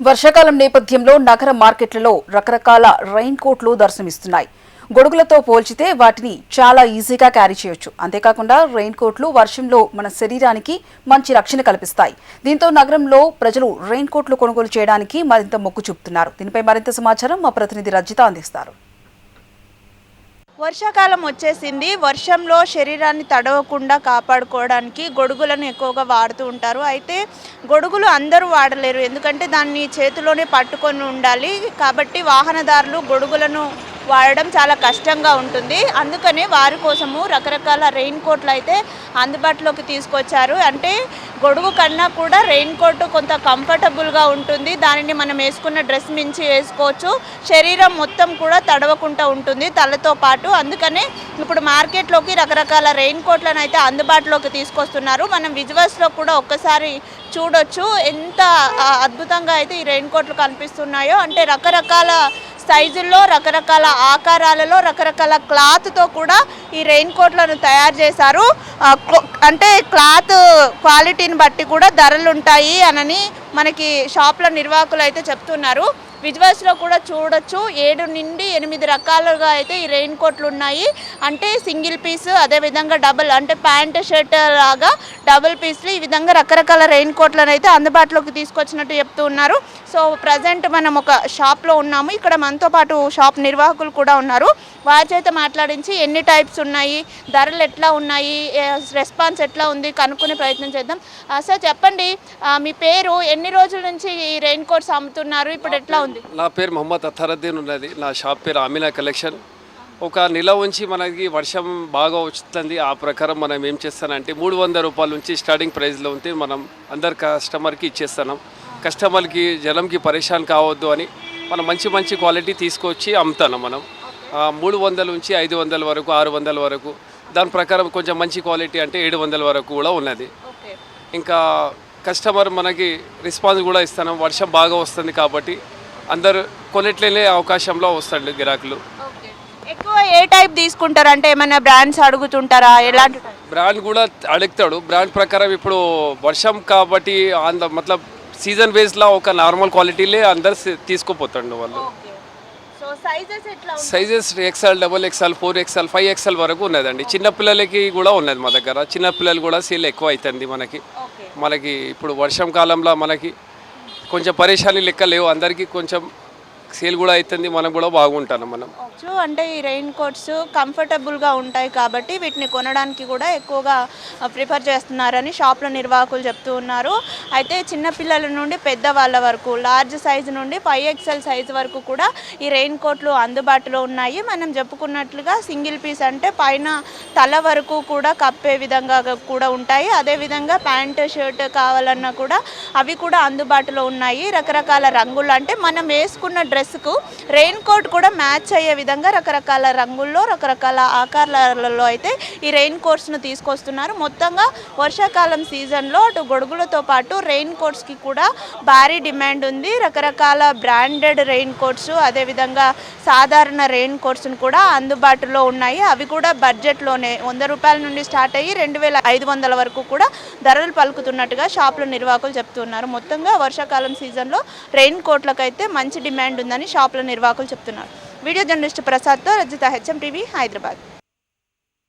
వర్షాకాలం నేపథ్యంలో నగర మార్కెట్లలో రకరకాల రెయిన్ కోట్లు దర్శనమిస్తున్నాయి. గొడుగులతో పోల్చితే వాటిని చాలా ఈజీగా క్యారీ చేయొచ్చు. అంతేకాకుండా రెయిన్ కోట్లు వర్షంలో మన శరీరానికి మంచి రక్షణ కల్పిస్తాయి. దీంతో నగరంలో ప్రజలు రెయిన్ కోట్లు కొనుగోలు చేయడానికి మరింత మొగ్గు చూపుతున్నారు. దీనిపై మరింత సమాచారం మా ప్రతినిధి రజిత అందిస్తారు. వర్షాకాలం వచ్చేసింది. వర్షంలో శరీరాన్ని తడవకుండా కాపాడుకోవడానికి గొడుగులను ఎక్కువగా వాడుతూ ఉంటారు. అయితే గొడుగులు అందరూ వాడలేరు, ఎందుకంటే దాన్ని చేతిలోనే పట్టుకొని ఉండాలి. కాబట్టి వాహనదారులు గొడుగులను వాడడం చాలా కష్టంగా ఉంటుంది. అందుకనే వారి కోసము రకరకాల రెయిన్ కోట్లు అయితే అందుబాటులోకి తీసుకొచ్చారు. అంటే గొడుగు కన్నా కూడా రెయిన్ కోట్ కొంత కంఫర్టబుల్గా ఉంటుంది. దానిని మనం వేసుకున్న డ్రెస్ మించి వేసుకోవచ్చు. శరీరం మొత్తం కూడా తడవకుండా ఉంటుంది తలతో పాటు. అందుకనే ఇప్పుడు మార్కెట్లోకి రకరకాల రెయిన్ కోట్లను అయితే అందుబాటులోకి తీసుకొస్తున్నారు. మనం విజువల్స్లో కూడా ఒక్కసారి చూడొచ్చు ఎంత అద్భుతంగా అయితే ఈ రెయిన్ కోట్లు కనిపిస్తున్నాయో. అంటే రకరకాల సైజుల్లో, రకరకాల ఆకారాలలో, రకరకాల క్లాత్తో కూడా ఈ రెయిన్ కోట్లను తయారు చేశారు. అంటే క్లాత్ క్వాలిటీని బట్టి కూడా ధరలు ఉంటాయి అని మనకి షాప్ల నిర్వాహకులు అయితే చెప్తున్నారు. విజువల్స్లో కూడా చూడొచ్చు 7 నుండి 8 రకాలుగా అయితే ఈ రెయిన్ కోట్లు ఉన్నాయి. అంటే సింగిల్ పీస్, అదేవిధంగా డబుల్, అంటే ప్యాంట్ షర్ట్ లాగా డబుల్ పీస్లు, ఈ విధంగా రకరకాల రెయిన్ కోట్లను అయితే అందుబాటులోకి తీసుకొచ్చినట్టు చెప్తూ ఉన్నారు. సో ప్రజెంట్ మనం ఒక షాప్లో ఉన్నాము. ఇక్కడ మనతో పాటు షాప్ నిర్వాహకులు కూడా ఉన్నారు. వారి చేత మాట్లాడించి ఎన్ని టైప్స్ ఉన్నాయి, ధరలు ఎట్లా ఉన్నాయి, రెస్పాన్స్ ఎట్లా ఉంది కనుక్కునే ప్రయత్నం చేద్దాం. సార్ చెప్పండి, మీ పేరు, ఎన్ని రోజుల నుంచి ఈ రెయిన్ కోట్స్ అమ్ముతున్నారు, ఇప్పుడు ఎట్లా ఉంది? నా పేరు మొహమ్మద్ అతరుద్దీన్ ఉన్నది. నా షాప్ పేరు అమీనా కలెక్షన్. ఒక నెల ఉంచి మనకి వర్షం బాగా వస్తుంది. ఆ ప్రకారం మనం ఏం చేస్తానంటే 300 రూపాయల నుంచి స్టార్టింగ్ ప్రైస్లో ఉంటే మనం అందరు కస్టమర్కి ఇచ్చేస్తున్నాం. కస్టమర్కి జనంకి పరేషాన్ కావద్దు అని మనం మంచి క్వాలిటీ తీసుకొచ్చి అమ్ముతున్నాం. మనం 300 నుంచి 500 వరకు, 600 వరకు, దాని ప్రకారం కొంచెం మంచి క్వాలిటీ అంటే 700 వరకు కూడా ఉన్నది. ఇంకా కస్టమర్ మనకి రెస్పాన్స్ కూడా ఇస్తున్నాం. వర్షం బాగా వస్తుంది కాబట్టి అందరు కొనట్లేనే అవకాశంలో వస్తాడు గిరాకులు. ఎక్కువ ఏ టైప్ తీసుకుంటారు? అంటే ఏమైనా బ్రాండ్స్ అడుగుతుంటారా? ఎలాంటి బ్రాండ్ కూడా అడుగుతాడు. బ్రాండ్ ప్రకారం ఇప్పుడు వర్షం కాబట్టి మతలబ్ సీజన్ బేస్లో ఒక నార్మల్ క్వాలిటీలే అందరు తీసుకుపోతాడు వాళ్ళు. Sizes XL, XXL, 4XL, 5XL వరకు ఉన్నదండి. చిన్నపిల్లలకి కూడా ఉన్నది మా దగ్గర. చిన్నపిల్లలు కూడా సేల్ ఎక్కువ అవుతుంది మనకి ఇప్పుడు వర్షం కాలంలో మనకి కొంచెం పరేషాని లెక్క లేవు. అందరికీ కొంచెం సేల్ కూడా అవుతుంది, మనం కూడా బాగుంటాను మనం. అంటే ఈ రెయిన్ కోట్స్ కంఫర్టబుల్గా ఉంటాయి కాబట్టి వీటిని కొనడానికి కూడా ఎక్కువగా ప్రిఫర్ చేస్తున్నారని షాప్ల నిర్వాహకులు చెప్తూ ఉన్నారు. అయితే చిన్నపిల్లల నుండి పెద్దవాళ్ళ వరకు, లార్జ్ సైజు నుండి 5XL సైజు వరకు కూడా ఈ రెయిన్ కోట్లు అందుబాటులో ఉన్నాయి. మనం చెప్పుకున్నట్లుగా సింగిల్ పీస్ అంటే పైన తల వరకు కూడా కప్పే విధంగా కూడా ఉంటాయి. అదేవిధంగా ప్యాంట్ షర్ట్ కావాలన్నా కూడా అవి కూడా అందుబాటులో ఉన్నాయి. రకరకాల రంగులు, అంటే మనం వేసుకున్న డ్రెస్కు రెయిన్ కోట్ కూడా మ్యాచ్ అయ్యే విధంగా రకరకాల రంగుల్లో, రకరకాల ఆకారాలలో అయితే ఈ రెయిన్ కోట్స్ను తీసుకొస్తున్నారు. మొత్తంగా వర్షాకాలం సీజన్లో అటు గొడుగులతో పాటు రెయిన్ కోట్స్కి కూడా భారీ డిమాండ్ ఉంది. రకరకాల బ్రాండెడ్ రెయిన్ కోట్స్, అదేవిధంగా సాధారణ రెయిన్ కోట్స్ను కూడా అందుబాటులో ఉన్నాయి. అవి కూడా బడ్జెట్లోనే 100 రూపాయల నుండి స్టార్ట్ అయ్యి 2500 వరకు కూడా ధరలు పలుకుతున్నట్టుగా షాపుల నిర్వాహకులు చెప్తున్నారు. మొత్తంగా వర్షాకాలం సీజన్లో రెయిన్ కోట్లకైతే మంచి డిమాండ్ ఉందని షాపుల నిర్వాహకులు చెప్తున్నారు. వీడియో జర్నలిస్ట్ ప్రసాద్తో రజిత, HM టీవీ, హైదరాబాద్.